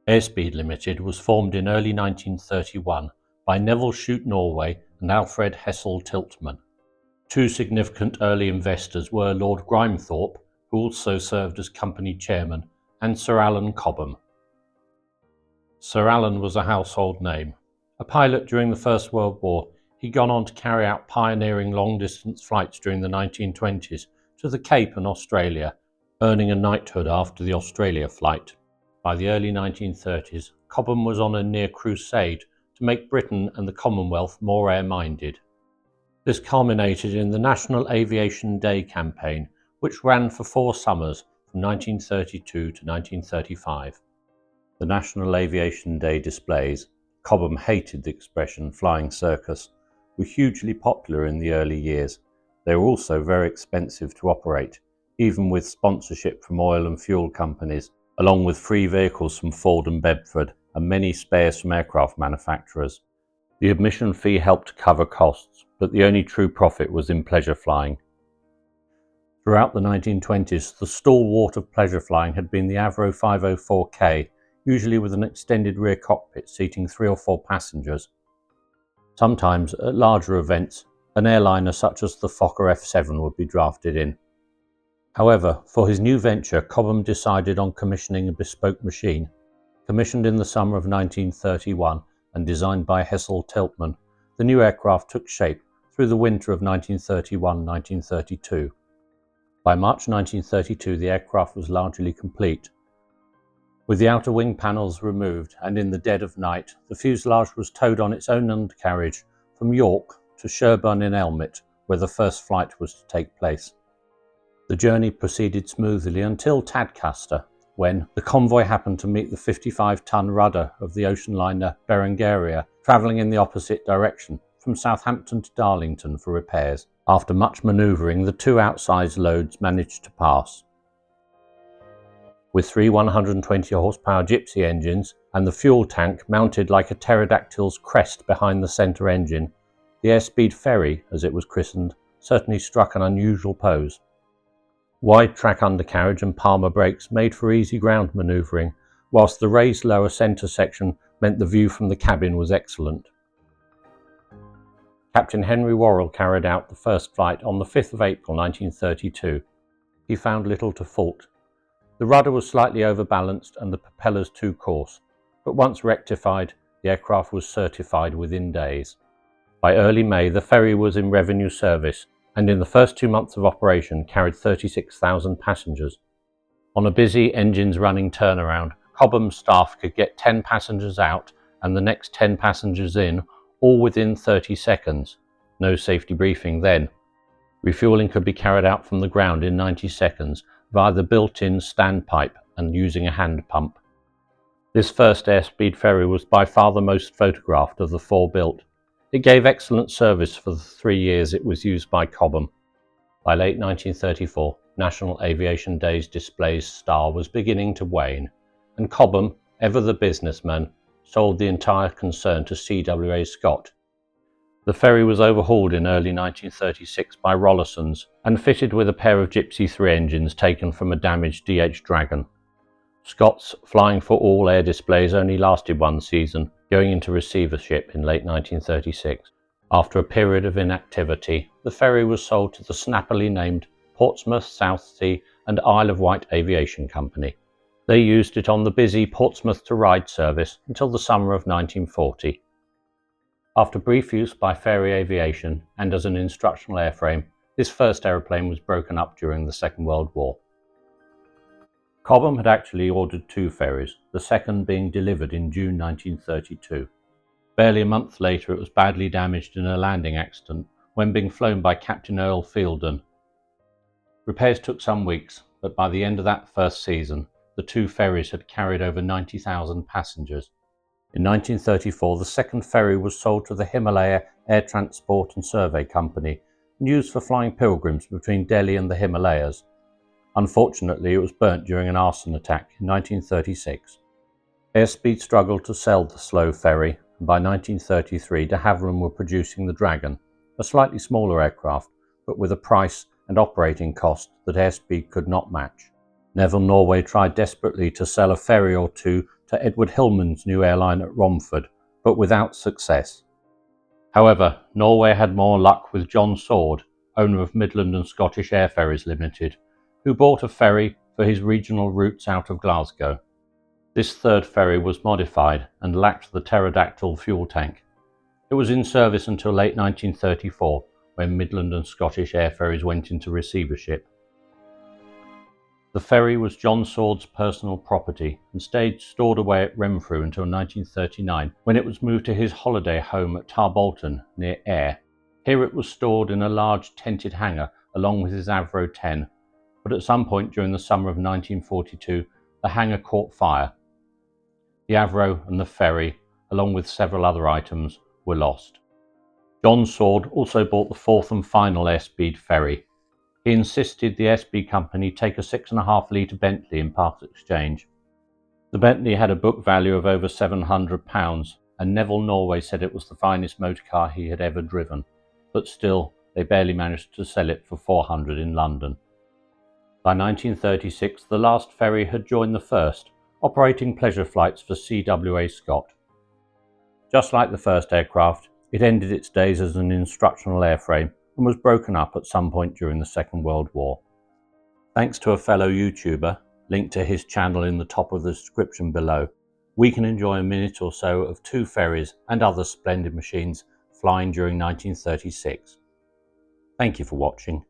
Airspeed Limited was formed in early 1931 by Neville Shute Norway and Alfred Hessel Tiltman. Two significant early investors were Lord Grimethorpe, who also served as company chairman, and Sir Alan Cobham. Sir Alan was a household name. A pilot during the First World War, he'd gone on to carry out pioneering long-distance flights during the 1920s to the Cape and Australia, earning a knighthood after the Australia flight. By the early 1930s, Cobham was on a near crusade to make Britain and the Commonwealth more air-minded. This culminated in the National Aviation Day campaign, which ran for 4 summers from 1932 to 1935. The National Aviation Day displays, Cobham hated the expression flying circus, were hugely popular in the early years. They were also very expensive to operate, even with sponsorship from oil and fuel companies, along with free vehicles from Ford and Bedford, and many spares from aircraft manufacturers. The admission fee helped to cover costs, but the only true profit was in pleasure flying. Throughout the 1920s, the stalwart of pleasure flying had been the Avro 504K, usually with an extended rear cockpit seating 3 or 4 passengers. Sometimes, at larger events, an airliner such as the Fokker F7 would be drafted in. However, for his new venture, Cobham decided on commissioning a bespoke machine. Commissioned in the summer of 1931 and designed by Hessel Tiltman, the new aircraft took shape through the winter of 1931-1932. By March 1932, the aircraft was largely complete. With the outer wing panels removed and in the dead of night, the fuselage was towed on its own undercarriage from York to Sherburn in Elmet, where the first flight was to take place. The journey proceeded smoothly until Tadcaster, when the convoy happened to meet the 55-ton rudder of the ocean liner Berengaria, travelling in the opposite direction, from Southampton to Darlington for repairs. After much manoeuvring, the 2 outsized loads managed to pass. With 3 120 horsepower Gypsy engines and the fuel tank mounted like a pterodactyl's crest behind the centre engine, the Airspeed Ferry, as it was christened, certainly struck an unusual pose. Wide track undercarriage and Palmer brakes made for easy ground manoeuvring, whilst the raised lower centre section meant the view from the cabin was excellent. Captain Henry Worrell carried out the first flight on the 5th of April 1932. He found little to fault. The rudder was slightly overbalanced and the propellers too coarse, but once rectified, the aircraft was certified within days. By early May, the ferry was in revenue service, and in the first 2 months of operation carried 36,000 passengers. On a busy engines running turnaround, Cobham's staff could get 10 passengers out and the next 10 passengers in, all within 30 seconds. No safety briefing then. Refuelling could be carried out from the ground in 90 seconds via the built-in standpipe and using a hand pump. This first Airspeed ferry was by far the most photographed of the 4 built. It gave excellent service for the 3 years it was used by Cobham. By late 1934, National Aviation Day's display's star was beginning to wane, and Cobham, ever the businessman, sold the entire concern to CWA Scott. The ferry was overhauled in early 1936 by Rollisons and fitted with a pair of Gypsy 3 engines taken from a damaged DH Dragon. Scott's Flying for All air displays only lasted 1 season, going into receivership in late 1936. After a period of inactivity, the ferry was sold to the snappily named Portsmouth, Southsea and Isle of Wight Aviation Company. They used it on the busy Portsmouth to Ryde service until the summer of 1940. After brief use by Ferry Aviation and as an instructional airframe, this first aeroplane was broken up during the Second World War. Cobham had actually ordered 2 ferries, the second being delivered in June 1932. Barely a month later it was badly damaged in a landing accident when being flown by Captain Earl Fielden. Repairs took some weeks, but by the end of that first season, the 2 ferries had carried over 90,000 passengers. In 1934, the second ferry was sold to the Himalaya Air Transport and Survey Company and used for flying pilgrims between Delhi and the Himalayas. Unfortunately, it was burnt during an arson attack in 1936. Airspeed struggled to sell the slow ferry, and by 1933 de Havilland were producing the Dragon, a slightly smaller aircraft, but with a price and operating cost that Airspeed could not match. Neville Norway tried desperately to sell a ferry or 2 to Edward Hillman's new airline at Romford, but without success. However, Norway had more luck with John Sword, owner of Midland and Scottish Air Ferries Limited, who bought a ferry for his regional routes out of Glasgow. This third ferry was modified and lacked the pterodactyl fuel tank. It was in service until late 1934, when Midland and Scottish Air Ferries went into receivership. The ferry was John Sword's personal property and stayed stored away at Renfrew until 1939, when it was moved to his holiday home at Tarbolton, near Ayr. Here it was stored in a large tented hangar along with his Avro 10, but at some point during the summer of 1942, the hangar caught fire. The Avro and the ferry, along with several other items, were lost. John Sword also bought the fourth and final Airspeed Ferry. He insisted the Airspeed company take a 6.5 litre Bentley in part exchange. The Bentley had a book value of over £700, and Neville Norway said it was the finest motor car he had ever driven, but still, they barely managed to sell it for £400 in London. By 1936, the last ferry had joined the first, operating pleasure flights for CWA Scott. Just like the first aircraft, it ended its days as an instructional airframe and was broken up at some point during the Second World War. Thanks to a fellow YouTuber, linked to his channel in the top of the description below, we can enjoy a minute or so of two ferries and other splendid machines flying during 1936. Thank you for watching.